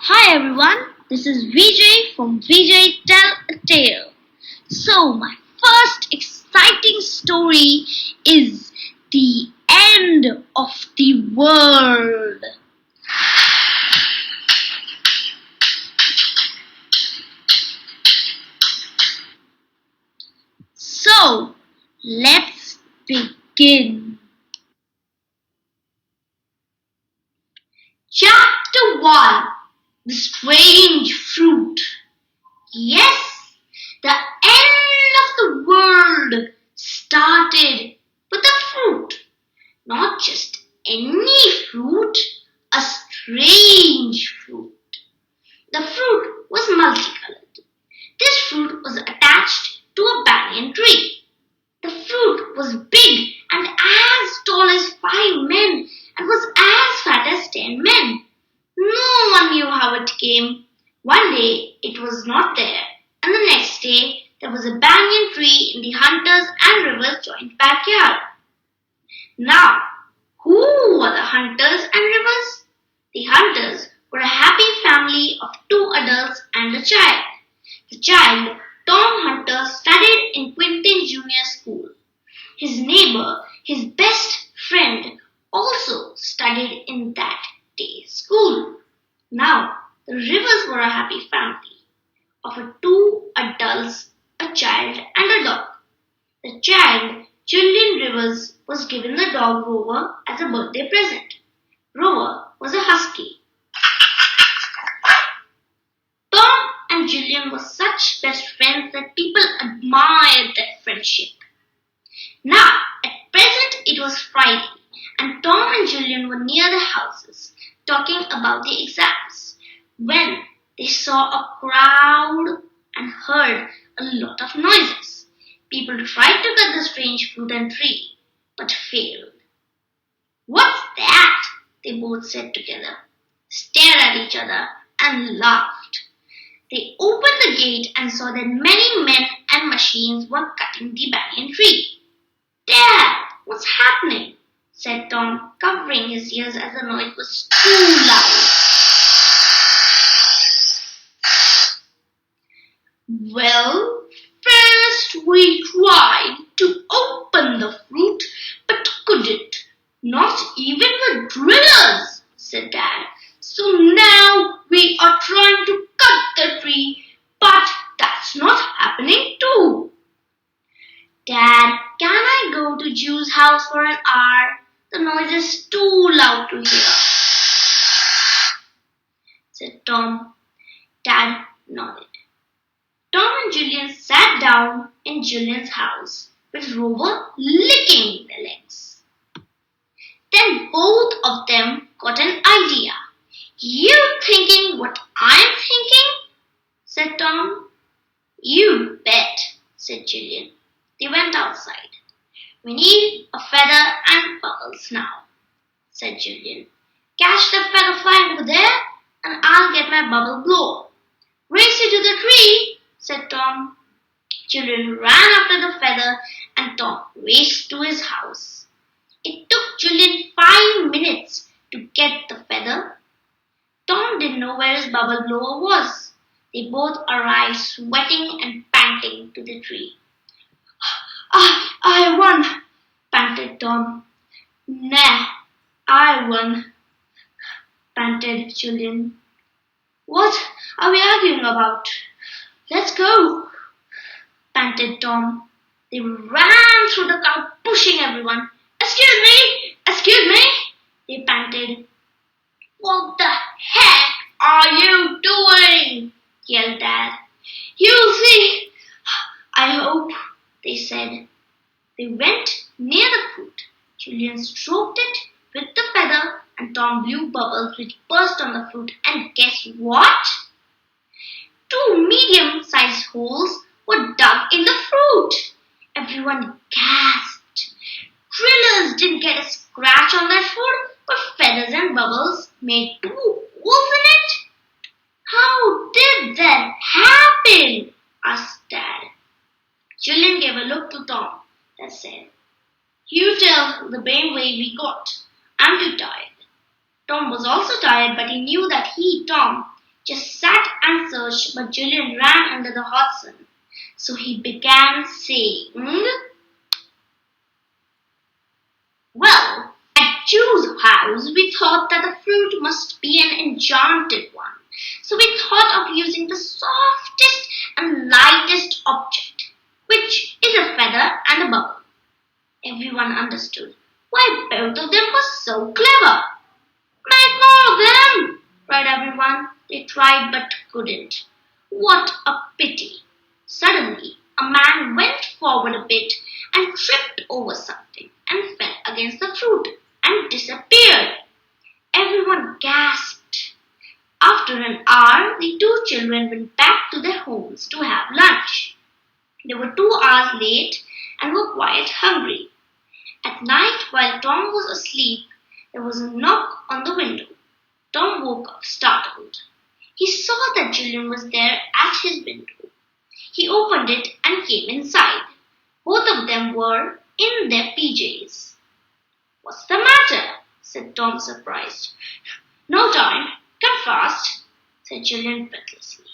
Hi everyone, this is Vijay from Vijay Tell a Tale. So, my first exciting story is the end of the world. So, let's begin. Chapter 1. The Strange Fruit. Yes, the end of the world started with a fruit. Not just any fruit, a strange fruit. The fruit was multicolored. This fruit was attached to a banyan tree. The fruit was big and as tall as 5 men and was as fat as 10 men. No one knew how it came. One day it was not there, and the next day there was a banyan tree in the hunter's and river's joint backyard. Now, who were the hunters and rivers? The hunters were a happy family of 2 adults and a child. The child, Tom Hunter, studied in Quintin Junior School. His neighbor, his best friend, also studied in that day's school. Now, the Rivers were a happy family of 2 adults, a child, and a dog. The child, Julian Rivers, was given the dog Rover as a birthday present. Rover was a husky. Tom and Julian were such best friends that people admired their friendship. Now, at present it was Friday, and Tom and Julian were near the houses, talking about the exams, when they saw a crowd and heard a lot of noises. People tried to cut the strange fruit and tree, but failed. What's that? They both said together, stared at each other, and laughed. They opened the gate and saw that many men and machines were cutting the banyan tree. Dad, what's happening? Said Tom, covering his ears as the noise was too loud. Well, first we tried to open the fruit, but couldn't. Not even with drillers, said Dad. So now we are trying to cut the tree, but that's not happening too. Dad, can I go to Ju's house for an hour? The noise is too loud to hear, said Tom. Dad nodded. Tom and Julian sat down in Julian's house with Rover licking their legs. Then both of them got an idea. You thinking what I'm thinking? Said Tom. You bet, said Julian. They went outside. We need a feather and bubbles now, said Julian. Catch the feather flying over there and I'll get my bubble blower. Race it to the tree, said Tom. Julian ran after the feather and Tom raced to his house. It took Julian 5 minutes to get the feather. Tom didn't know where his bubble blower was. They both arrived sweating and panting to the tree. I won, panted Tom. Nah, I won, panted Julian. What are we arguing about? Let's go, panted Tom. They ran through the crowd, pushing everyone. Excuse me, they panted. What the heck are you doing? Yelled Dad. You'll see, I hope, they said. They went near the fruit. Julian stroked it with the feather and Tom blew bubbles which burst on the fruit. And guess what? 2 medium-sized holes were dug in the fruit. Everyone gasped. Drillers didn't get a scratch on their food, but feathers and bubbles made 2 holes in it. How did that happen? Asked Dad. Julian gave a look to Tom that said, You tell the same way we got. I'm too tired. Tom was also tired, but he knew that Tom just sat and searched, but Julian ran under the hot sun. So he began saying, "Well, at Jew's house we thought that the fruit must be an enchanted one. So we thought of using the softest and lightest object, which is a feather and a bubble." Everyone understood why both of them were so clever. "Make more of them!" cried everyone. They tried but couldn't. What a pity! Suddenly, a man went forward a bit and tripped over something and fell against the fruit and disappeared. Everyone gasped. After an hour, the two children went back to their homes to have lunch. They were 2 hours late and were quite hungry. At night, while Tom was asleep, there was a knock on the window. Tom woke up startled. He saw that Julian was there at his window. He opened it and came inside. Both of them were in their PJs. "What's the matter?" said Tom, surprised. "No time. Come fast," said Julian breathlessly.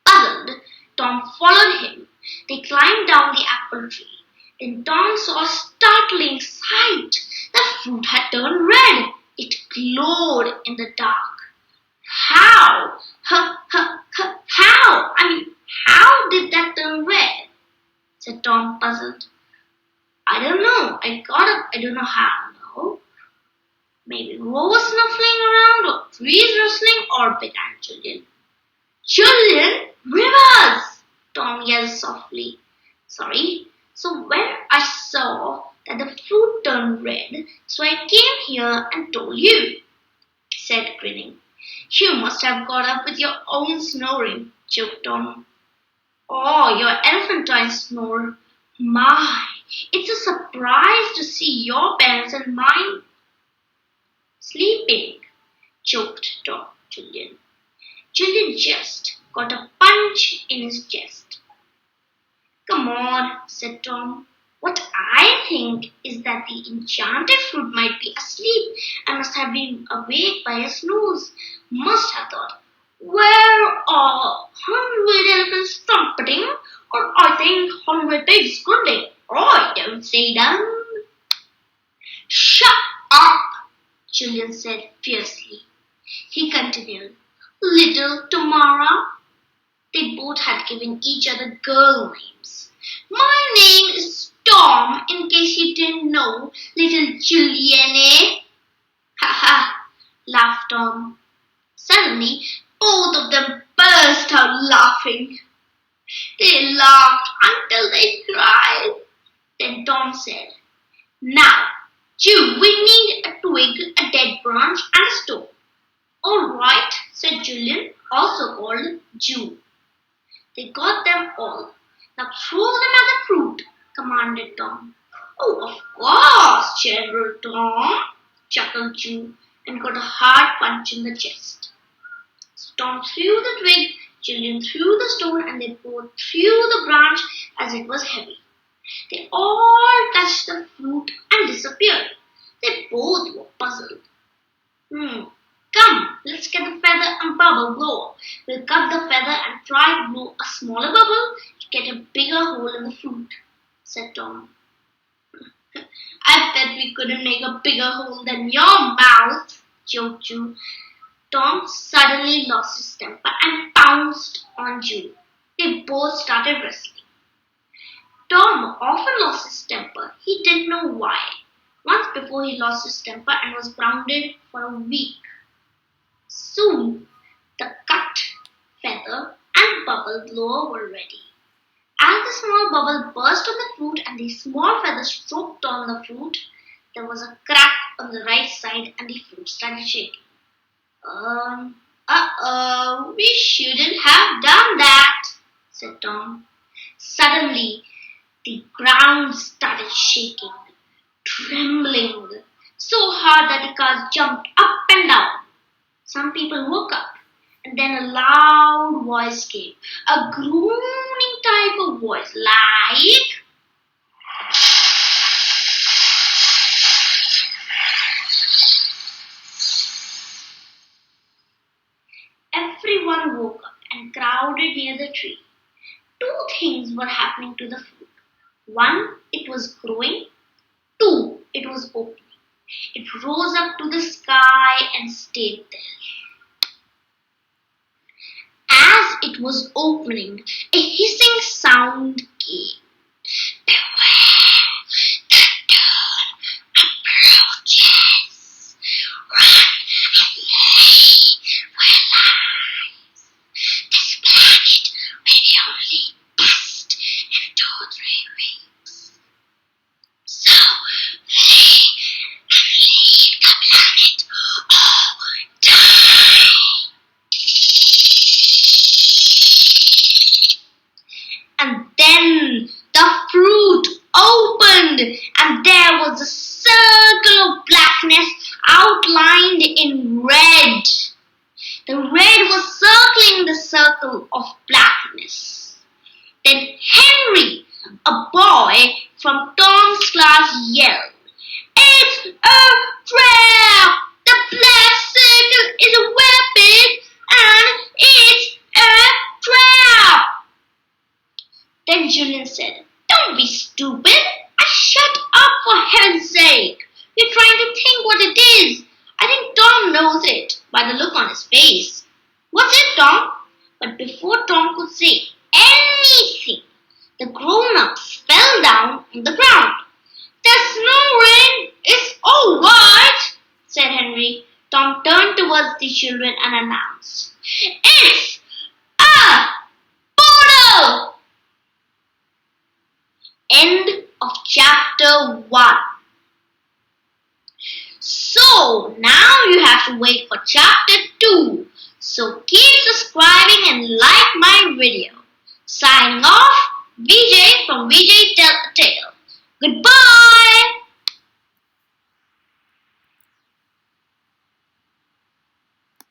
Puzzled, Tom followed him. They climbed down the apple tree. Then Tom saw a startling sight. The fruit had turned red. It glowed in the dark. "How? How? How did that turn red?" said Tom, puzzled. "I don't know. I got up. I don't know how, no. Maybe rose snuffling around or trees rustling," or began Julian. "Julian, rivers!" Tom yelled softly. "Sorry. So when I saw that the fruit turned red, so I came here and told you," said grinning. "You must have got up with your own snoring," joked Tom. "Oh, your elephantine snore. My, it's a surprise to see your parents and mine sleeping," joked Julian. Julian just got a punch in his chest. "Come on," said Tom. "What I think is that the enchanted fruit might be asleep and must have been awake by a snooze. Must have thought, 'Where are 100 elephants trumpeting?' Or I think 100 pigs grunting. I don't see them." "Shut up," Julian said fiercely. He continued, "Little Tamara." They both had given each other girl names. "My name is Tom, in case you didn't know, little Giuliani." "Ha ha," laughed Tom. Suddenly, both of them burst out laughing. They laughed until they cried. Then Tom said, "Now, Jew, we need a twig, a dead branch, and a stone." "All right," said Julian, also called Jew. They got them all. "Now throw them at the fruit," commanded Tom. "Oh, of course, General Tom," chuckled Jew, and got a hard punch in the chest. So Tom threw the twig, Julian threw the stone, and they both threw the branch as it was heavy. They all touched the fruit and disappeared. They both were puzzled. "Come, let's get the feather and bubble blower. We'll cut the feather and try to blow a smaller bubble to get a bigger hole in the fruit," said Tom. "I bet we couldn't make a bigger hole than your mouth," joked Jew. Tom suddenly lost his temper and pounced on Jew. They both started wrestling. Tom often lost his temper. He didn't know why. Once before he lost his temper and was grounded for a week. Soon, the cut, feather, and bubble blower were ready. As the small bubble burst on the fruit and the small feather stroked on the fruit, there was a crack on the right side and the fruit started shaking. We shouldn't have done that," said Tom. Suddenly, the ground started shaking, trembling so hard that the cars jumped up and down. Some people woke up, and then a loud voice came, a groaning type of voice, like, Everyone woke up and crowded near the tree. Two things were happening to the fruit. One, it was growing. Two, it was opening. It rose up to the sky and stayed there. As it was opening, a hissing sound came. Beware, the dawn approaches. Run and lay where lies. The splashed will only bust in 2 or 3 weeks. So flee and leave the planet or die. And then the fruit opened, and there was a circle of blackness outlined in red. The red was circling the circle of blackness. Then Henry, a boy from Tom's class, yelled, "It's a trap! The black circle is a weapon, and it's a trap!" Then Julian said, "Don't be stupid. Shut up for heaven's sake. We're trying to think what it is. I think Tom knows it by the look on his face." "What's it, Tom?" But before Tom could say anything, the grown-ups fell down on the ground. "The snow ring is all white," said Henry. Tom turned towards the children and announced, "It's a poodle!" End of chapter 1. So now you have to wait for chapter 2. So keep subscribing and like my video. Signing off, VJ from VJ Tell a Tale.